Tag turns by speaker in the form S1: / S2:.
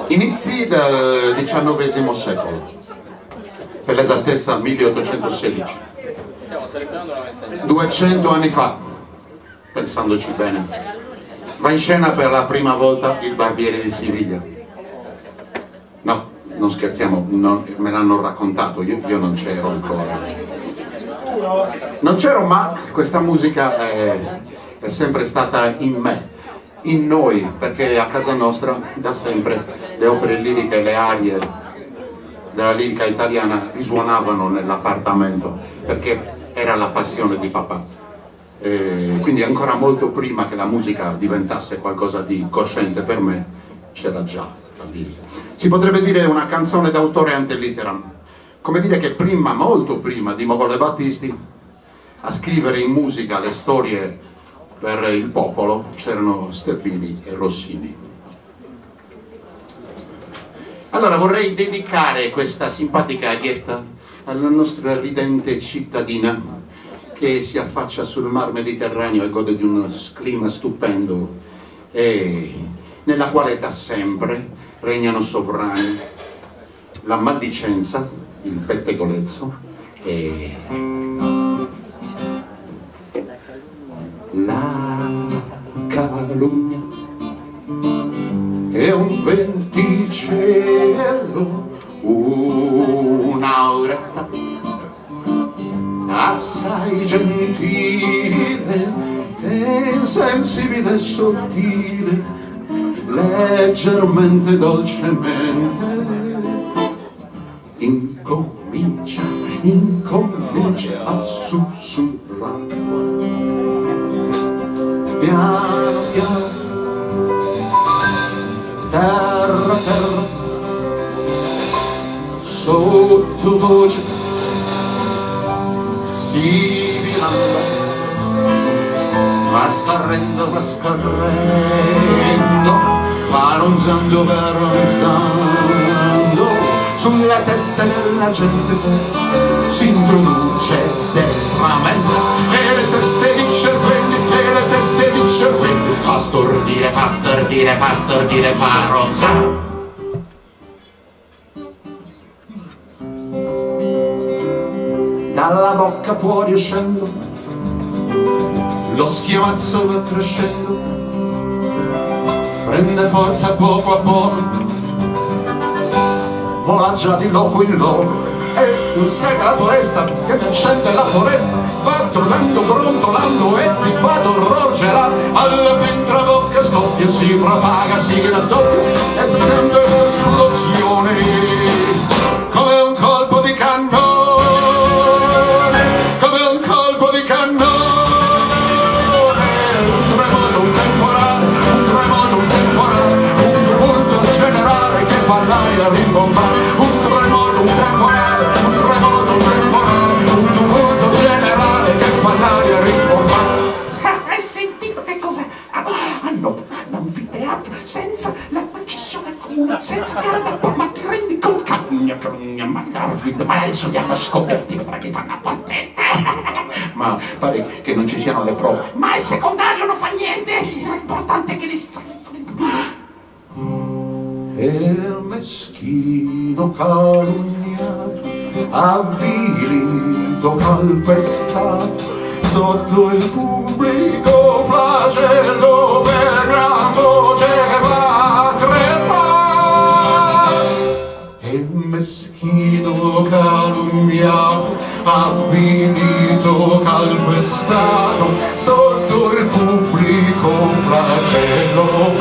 S1: Inizi del XIX secolo, per l'esattezza 1816, 200 anni fa, pensandoci bene, va in scena per la prima volta Il Barbiere di Siviglia. No, non scherziamo, me l'hanno raccontato, io non c'ero ancora. Non c'ero, ma questa musica è sempre stata in me, in noi, perché a casa nostra da sempre le opere liriche e le arie della lirica italiana risuonavano nell'appartamento, perché era la passione di papà. Quindi ancora molto prima che la musica diventasse qualcosa di cosciente per me, c'era già la lirica. Si potrebbe dire una canzone d'autore ante litteram, come dire che prima, molto prima di Mogol Battisti, a scrivere in musica le storie per il popolo c'erano Sterpini e Rossini. Allora vorrei dedicare questa simpatica arietta alla nostra ridente cittadina che si affaccia sul mar Mediterraneo e gode di uno clima stupendo e nella quale da sempre regnano sovrani la maldicenza, il pettegolezzo e la calunnia. È un venticello, un'auretta assai gentile, insensibile e sottile, leggermente dolcemente incomincia a sussurrare piano piano, terra terra, sottovoce sibilando, va scorrendo, maronzando, veronzando, sulla testa della gente si introduce destramente, e le teste di cervelli, fa stordire, fa ronzare. Dalla bocca fuori uscendo, lo schiamazzo va crescendo, prende forza poco a poco, vola già di loco in loco, e segue la foresta che ne accende la foresta, va tornando, brontolando e ti fa d'orrogera, alla fin tra bocca scoppia, si propaga, si raddoppia e prende un'esplosione come un colpo di cannone, come un colpo di cannone, un tremoto, un temporale, un tremoto, un temporale, un tumulto generale che fa l'aria rimbombare, un tremoto, un temporale, un tremoto, un temporale, un tumulto generale che fa l'aria rimbombare.
S2: Hai sentito che cos'è? Hanno l'anfiteatro senza la concessione comune, senza gara d'appalto, ma ti rendi conto? Ma adesso li hanno scoperti, vedrai che fanno a polpette.
S1: Ma pare che non ci siano le prove.
S2: Ma è secondario, non fa niente, l'importante è che li
S1: E il meschino calunniato, avvilito, calpestato, sotto il pubblico flagello per gran voce va a crepare. E il meschino calunniato, avvilito, calpestato, sotto il pubblico flagello